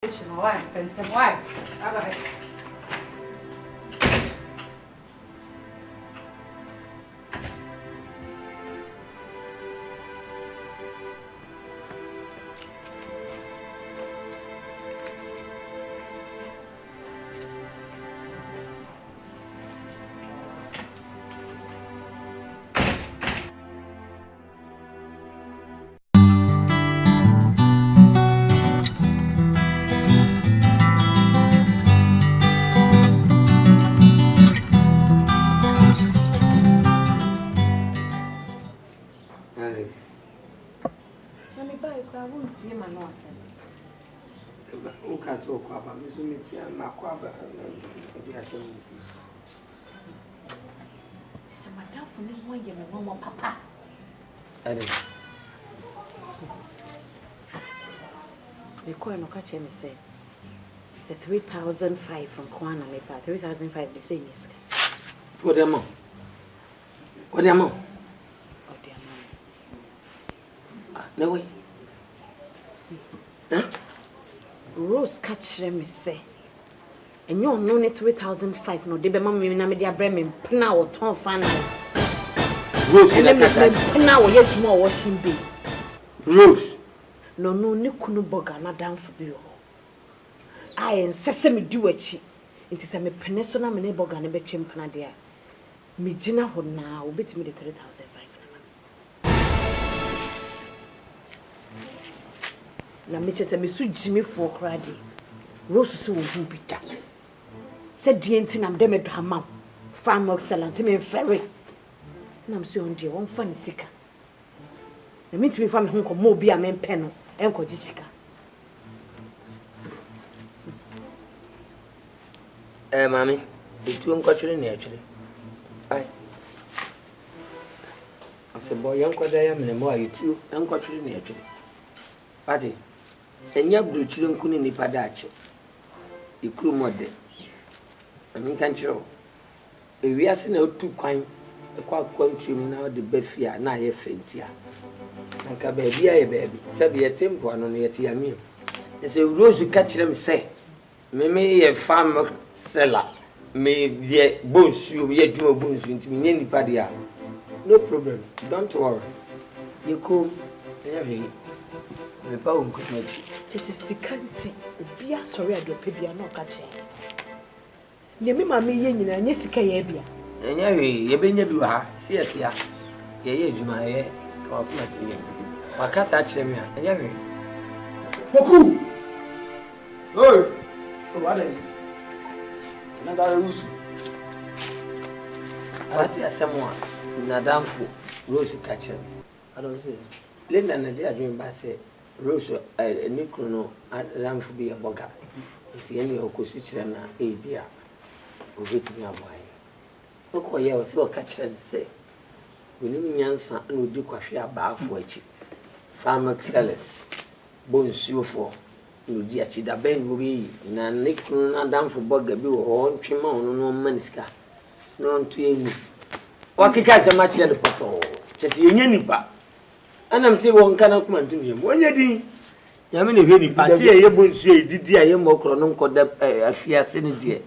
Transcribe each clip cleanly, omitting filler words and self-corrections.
kitchen, why? Why? Bye-bye. So kwaba mizumitia makwaba ndia semisi Sasa madafu ni mmoja mwa papa ale niko nokache mse it's 3005 from Kwana mepa 3005 they say niska Odiamo no way Rose catch me say and you know ne 3005 no de be ma me na me dia bre me pna wo ton fan Rose na catch na wo yeduma wo washing bay Rose no ne kunu boga na danfo bi ho ai ensese me di wachi nti se me pene so na me ne boga ne betwe mpana de a me gina ho na wo betimi de 3005 na me chese me su jimi fo krade Rose so wo hu bi da se die nti na me de me do ama farm excellent me ferry na me so on die won fa ne sika na me ntimi fa me ho ko mo bi a me pɛ no enko ji sika mami etu nkotwere na etwere ai ase boy enkoda ya mene mo ayetu nkotwere na etwere pati enya bruchire nkuni ni padache ikuru mode ami kan chiro ewiase na otu kwan ekwa kwantrim na de bafia na ye fentia nka baabi aye baabi sabe ye tempo ano ne yete yame ese Rose ka chire me se me ye farm seller me ye bonsu ye duma bonsu ntimi nye nipa dia no problem don't worry you come every me pa won ko machi chese sikanti bia sorry adope bia na okache ne me ma me ye nyina nye sika ye bia enya we ye benya bi wa si etia ye ejuma ye ka kuma tiye wakasa achire me enya we Boku oi o wale na da Rose ati asemwa na damfo Rose ka chire I don't say Linda na dia dream ba say Rose ni krono damfo bi aboga enti eni okosu chire na bia obetimi aboaye okoye o se o ka chire say woni nyansa na odi kwahwe abaafo achi farm excellence bonsuofo no di achi da ben obi na ne krono na damfo boga bi wo ntwema ono no maniska no ntu enu wakika se ma chire de poto chese yenya nipa anam se won kana kuma ntu yem onye din nyame ne hwe nipa se ye bonsu e didi aye mokro no nkoda afia se ne die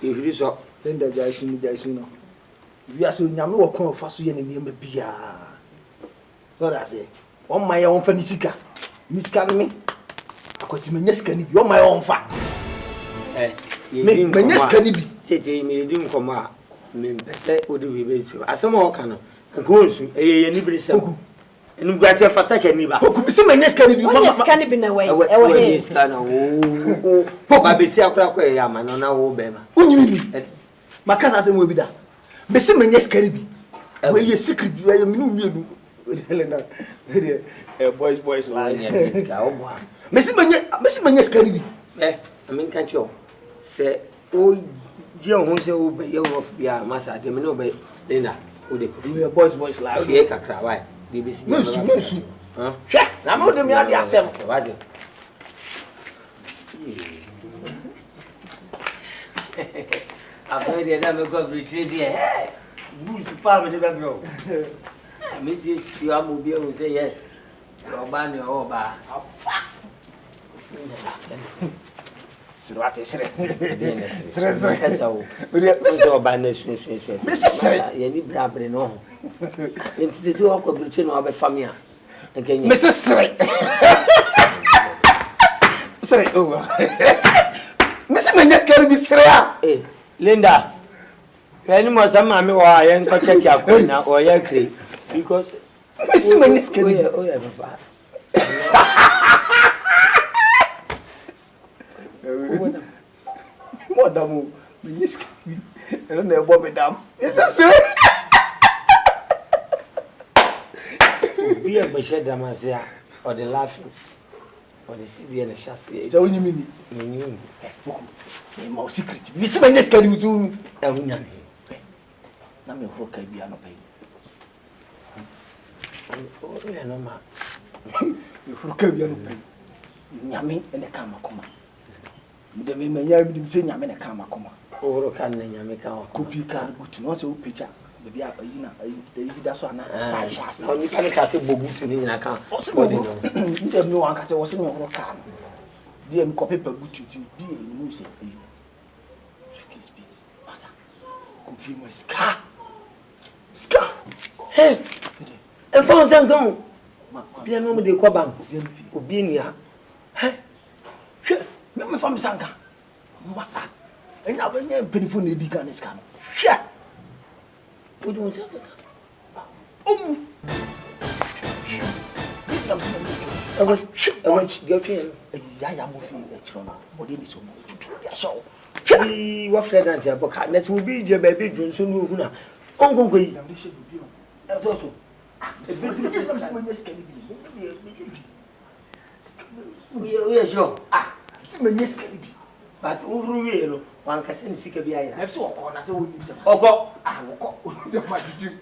ehiri so Linda Jason no we are so nyame wo kon fa so ye ne me bia so that say on my own fa ni sika me akosi me nyesika ni bi on my own fa me nyesika ni bi tete me di nkomo a me pese odi we be so asema o kana nko onsu ye ni birisem enu gwase fataka ni ba poku se me nyesika ni bi nyesika ni bi na we he nyesika na wo ba be si akura kwa ya ma no na wo be ma onyimi bi makasa se mo bi da be se me nyesika ni bi we ye secret bi ye minu mienu Linda boys like nyesika o bo Messi manya skani bi amin kan cho se o je ohun se o be ye of bia masa de me no be Linda o de ko we boys like fi e kakra why de be si mensu hwe na me o de me ade asem waje après de me go retreat there boost pa me de be bro me si you am obi o say yes oba ni oba afa Sirwate sire. Sire kasa wo. Mrs. Obana sun. Mrs. Sire. Ye ni brabre no. Enti se wo ko briche no obe famia. Enkenye. Mrs. Sire. Sire oh. Mrs. Menyeske bi sire a. Linda. Any more some mammy or I ain't go check your coin now or your crate because Mrs. Menyeske. Oh yeah, papa. Madam, Menyeske. I don't know what madam. Is that sire? Be a bashad damasia or the laughing or the city and the chassis. So you mean you more secret. Mrs. Menyeske you do. Na me ho ka bia no pai. Oh yeah no ma. Me ho ka bia no pai. Nyame ene ka makoma. Me de me manya bi dim se nyame ne ka makoma. Oh ro kan na nyame ka wa. Kopi ka butu no se wo pija. Be bia ayi na ayi da so ana ta sha sa. So ni kan ka se bogutu ni na kan. Body no. Ndi me wan ka se wo se me ho ka no. Di em kopi pa butu ti bi enu se ayi. Excuse me. Masa. Kopi mo ska. Ska. Hey. E fon sankan. Bia no mo de ko bank. Obi ni ha. Hey. Hwe, me fam sanka. Masa. Enya ba nya penifo na edi kan ska no. Hwe. Odi mo sanka. Bitam se me ska. Ewa gapin. Ya mo fi e chiro no. Mo de ni so mo tutu ya show. Hwe, wa Fred and say boka. Na se obi je ba bi dun so no hu na. Ongongo yi. So. We are sure. But who really one can send sick of the eye. I'm so corner. So, Oko, I will call you.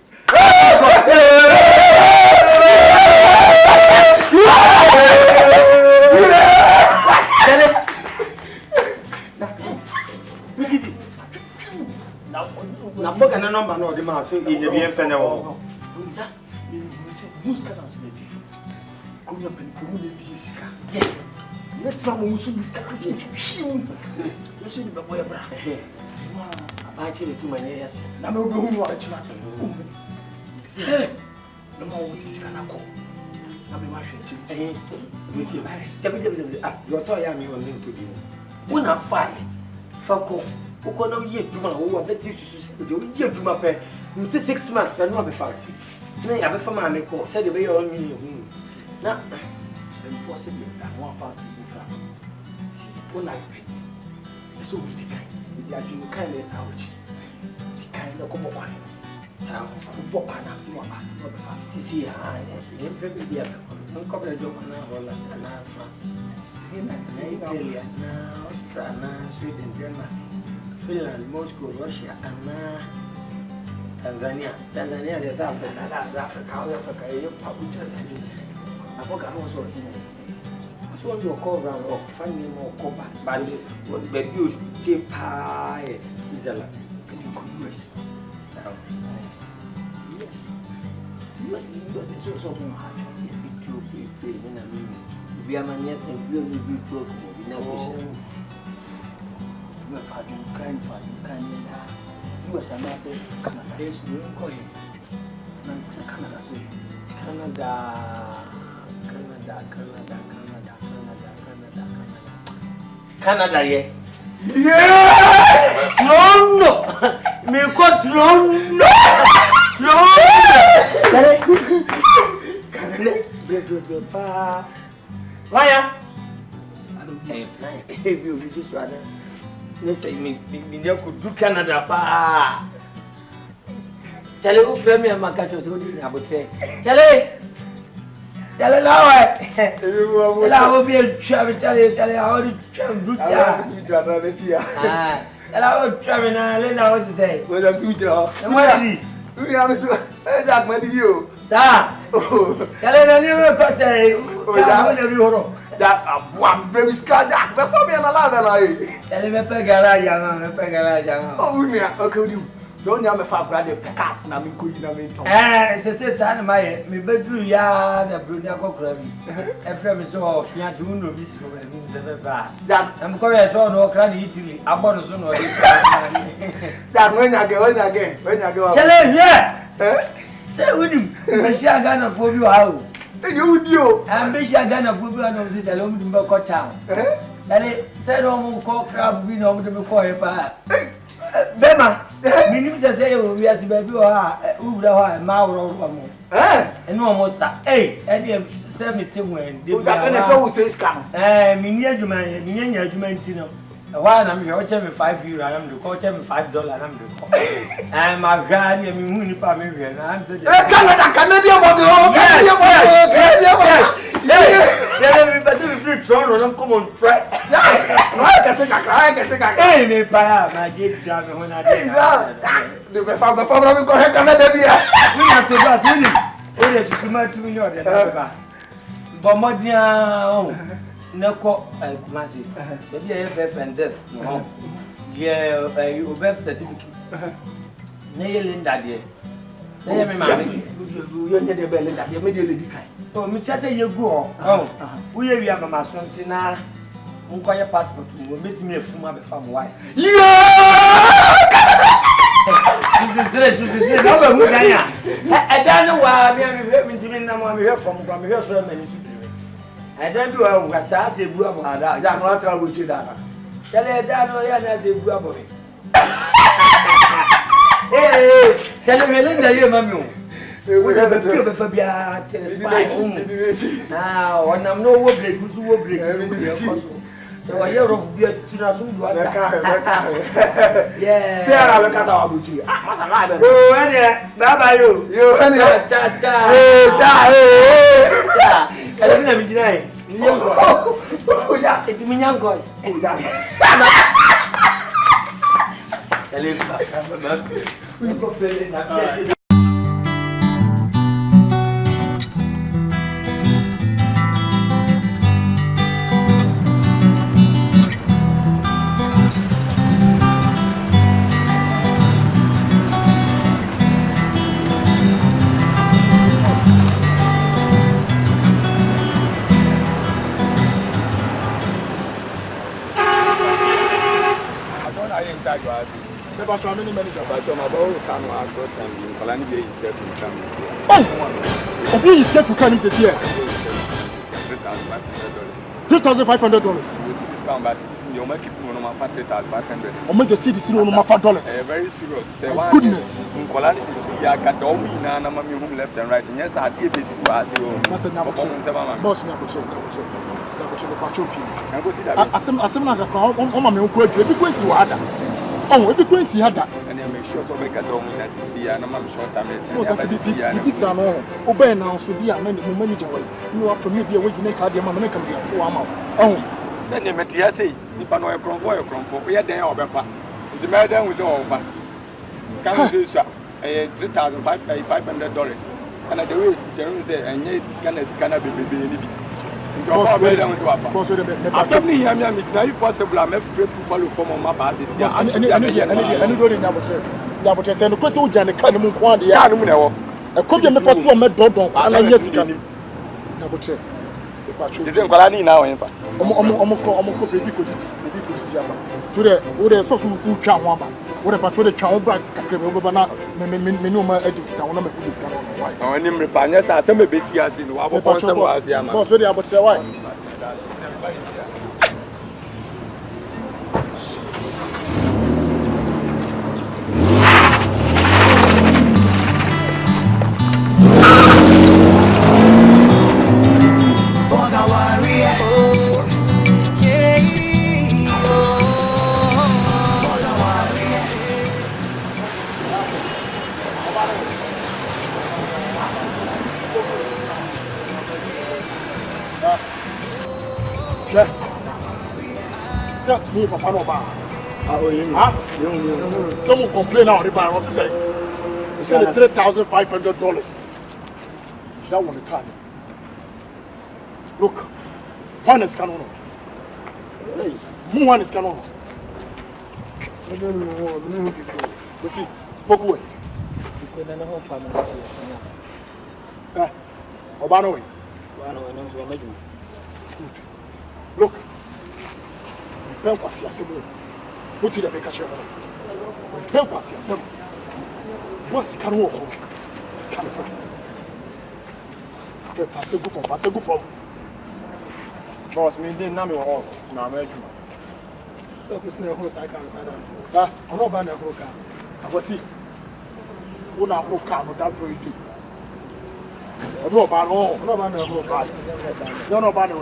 Now, book and a number no, the mouse in the bien fennel. Yes. Next time we should be starting to shoot. You should be boy bra. Actually, to my yes. Na me obi hu wa chima. Hey. No more with this kana ko. Na me ma hwe chi. We see. Your toy am you want to be. Una fire. Fako. Uko na ye djuma wo abeti susu de wo ye djuma pe. You say 6 months but no be fact. Na ya be fama me ko. Say de be your me hu. Na impossible that one part to go from. Una so we dey kind. We are doing kind of couch. The kind of come on. Sa bo pana no ba no be fast. Sisi ha. Ye pe be bia. No ko be do na Holland na France. Sige na Italy na Austria na Sweden Denmark. Finland, Moscow, Russia, and Tanzania. Tanzania is Africa. Africa, you probably just I forgot also. So you call around or find me more copper. But the you stay pie Switzerland. US. Yes. US is also hard. Yes, we do play when I mean. We are my yes and we will be broke. We never kind US and I say Canada. Yes, we call him. Canada, so Canada, yeah. Yeah! Trono! Me call Trono! Trono! Why? Hey, you just rather. Let's say me could do Canada. Charlie, who frame me a macaco so did I would say. Charlie! Charlie, now I will be a travel. Charlie, how did you travel? I would travel now. Let know what to say. Well, I'm sweet. And what did he? You have that money, you. Sir! Charlie, you will say, that one baby scar that before me and a ladder. Charlie, me pegara, young. Oh, we are okay. So you have a brother cast na me could na me. Say son my me bedroom ya na brunia kokrabi. E frame so of ya do no bi so me say ba. That I'm going so no kra ni Italy. Abon so no dey. that when you get. Chele here. Say unim. Me share Ghana for you how. You do. I'm be share Ghana for you no say tell me be ko town. Ele say no mo ko crab bi no mo me ko e pa. Bema, minim say you we as baby o ha, wura ho ma wura mo. Eno mo sta. E dey say me temu en dey. O da na say we say scam. Me ni adwuma, me nya adwuma ntino. Why na me o che me €5 na me ko che me $5 na me ko. Ma gwa ni me hu ni pa me hwe na am say. Canadian money. Yeah, me pese me free tron no come on fry. I can say. Eh me pa ma get jam me ho na dey. The me fa me go he Canada bia. We have to pass we. O dey susuma ti mi yo dey na ba. But modia o na ko Kumasi. Maybe I have birth and death. No. Yeah, you birth certificate. Na ye Linda there. Na ye me ma me. You need the Linda. You me dey lady kai. Oh, me chase ye go. Oh. We we am ma so ntina. Nko ye passport mo metimi efuma be fam why. Yeah! This no be who dan ya. E dan no wa me timi na mo me hwe from kwa me hwe so mani su. I don't do a wasa se bu abo. Ya no tra go chi da. Tell da no ya na se bu abo. Tell me Linda ye mami o. We be fa bia telespy. Ah, onam no wo break, so wo break. So wa ye rof bia tuna so do ada. Yeah. Say ara be kasa wa buchi. Ah, masa na be. Oh, ene, baba yo. Yo, ene. Cha. Cha. Ele na mi jinai. Nyango. Oh, ya. Eti mi nyango. Oh, ya. Ele ba. We go fele na. Never try many manager. But my boy can ask what time you plan to is get to come. Oh, okay, is scared to come this year. $3,500. Discount by citizen, you make it on my $500. Or make the city no more $5. Very serious. Goodness. Colani is I got all we now home left and right. And yes, I did this as you. That's a number. Boss, number two. Oh, every place he had that. And I make sure so make a dome that you see, and I'm short time. Obey now, so be a manager. You are from me, be a way you make out your mamma can be a 2 hour. Oh, send him a TSA. If I know a crumble, we are there over. The madam was over. Scan $3,500. And at the way, Jerome said, and yes, can be. Boss, assembly here, now you possible. I'm afraid to follow from my basis. Anybody now, but I said, the question would Jan can move one. I come to the first one, met dog, and I yes, can. Is in Colani now, in fact. Today, so who can't want what a patrol child back, minimum educator, I want to police can on. I am repanias as some busy as in our boss, boss, ready about your wife. Me, Papa, no bar. Some will complain now. The bar was saying, "You said $3,500." That one, the car. Look, one is canon. Hey, one is canon. You see, Pokue. You couldn't know family. Obano. Look. Pen kwasi asemu. Wuti da make a chair. Pen kwasi asemu. What's the kind of work? It's kind of pass a good from. Boss, me didn't know me off. Now, I'm so, who's no host I can't say that. I'm not buying a broker. I was see. Who now who can't without very deep. I'm not buying all. I'm not buying a broker. You're not buying a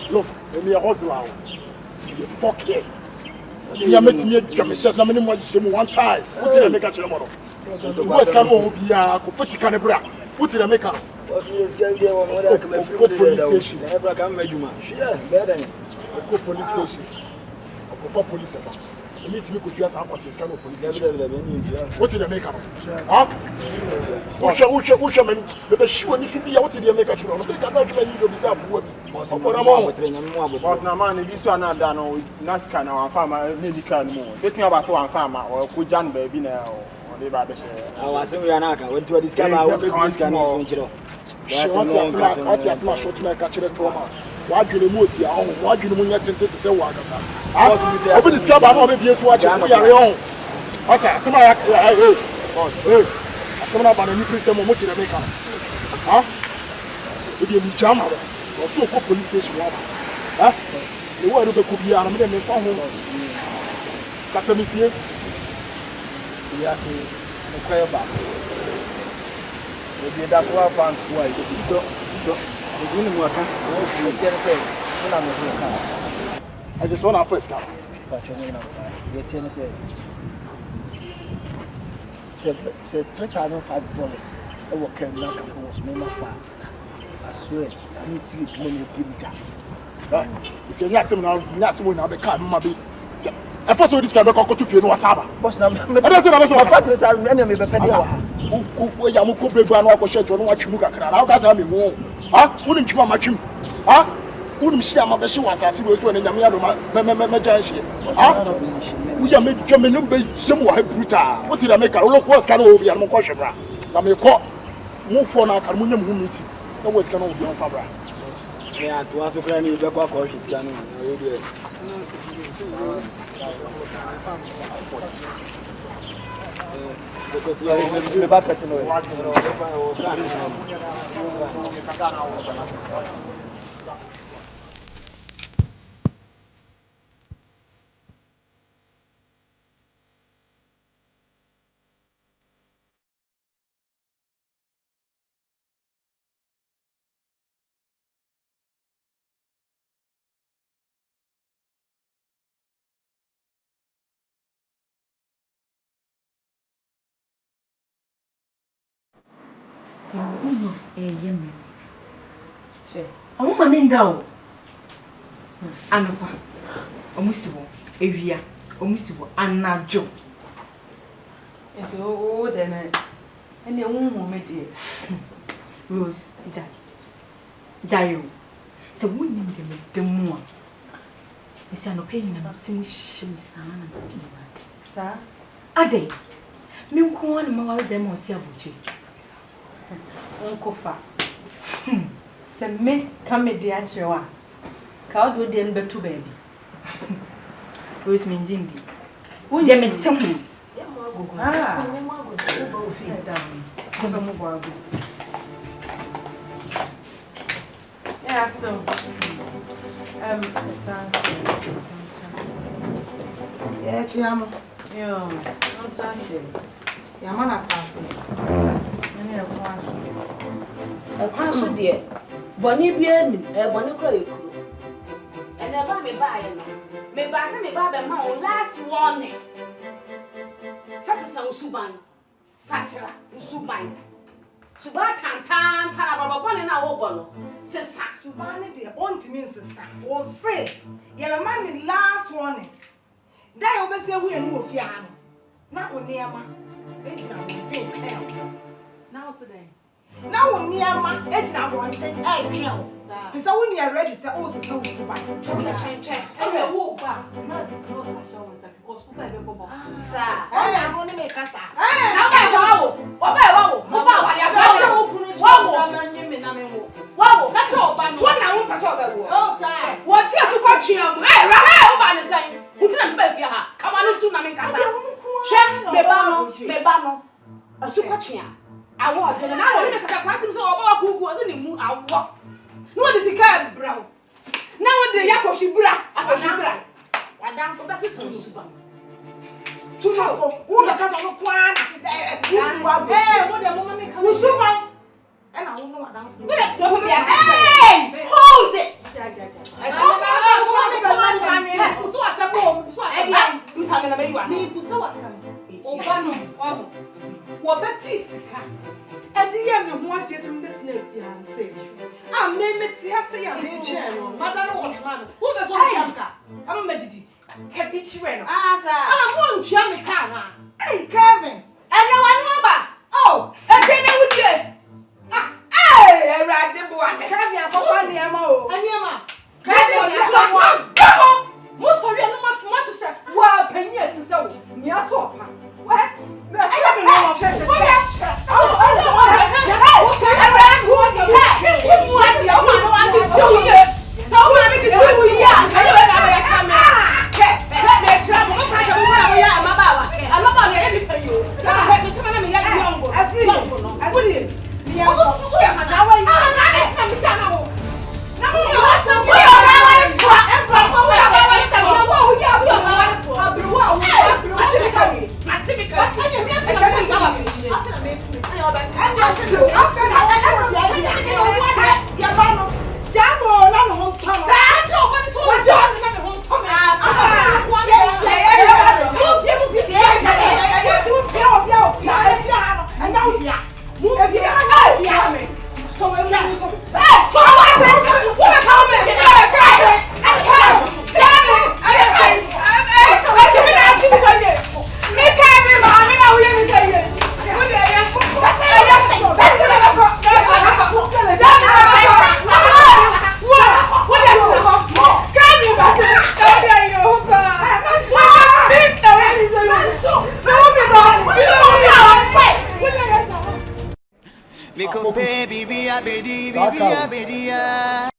look, let me a horse now. You fuck here. You are making me a commission. I'm in one time. What's in the make a tomorrow? What's can all be a physical bra? What's in the make up? Police station. Police station. For police. You need to make a police station. What's in the make up? Huh? What's your man? The shoe and you should be out to the make a children. Because I can usually say, was no man, if you are not done with NASCAR now, farmer, medical more. Let me have one farmer or could Jan baby now. I was saying, we are not going to discover our this kind of thing. She wants to show to my catcher trauma. Why do you move here? Why do you move to say what? I will discover how many years watching. We are young. I said, somebody, about a new person, what did I make up? Huh? If you jam or so for police station, huh? The word of the could be armed and found home. Casamity. Yes, the prayer back. Maybe that's why I found why the green worker. I just want our first car. But you know, the ten said $3,500. I will carry back and was my farm. I swear, I need to see it when you give me that. You say, yes, I'm not someone I'll be coming, my baby. I first saw this guy back to feel no Saba. Boss, I'm not a time enemy, but who you could be one or share on what you look at. How does I mean more? Huh? Wouldn't you match him? Huh? Wouldn't she have a shoe as I see was when in the Miami? Huh? We are making German somewhat brutal. What did I make a look? What's kind of be a more question? I may call move for now, Carmunium who meet. No one's going to be on Fabra. Yeah, to ask the granny, the back or she's coming. Because you are back at almost a year. Oh, my name down. Anopa, Omusibo, Evia, Omusibo, and now Joe. It's all then, and the woman, dear Rose, Jayo. So, we need them the more. It's an opinion about seeing shame, son, and speaking about it. Sir, a day. Me one more them on Tiabuchi. Uncle Fa. Se me come dear Chewa. Cow do the end but to baby. Who is mean Jindy? Would you meet someone? Yeah, so yeah, Chiamo. Yo, not touching. Yamana passing. A question, dear. Bonnie Bien, a bonnie crow. And never me buy me buy me by the mouth last warning. Such a sound Suban, such a Suban. Suban, tan, about one in our bono. Says Suban, dear, want me, or say, you're a man in last warning. Die over say we and move yam. Not with Niama. Now, today. Now, Niama, Edna wanted egg hill. So, when you are ready, say, oh, so to buy. And I walk back. Not the clothes I show us because Baby, baby, baby, baby, baby,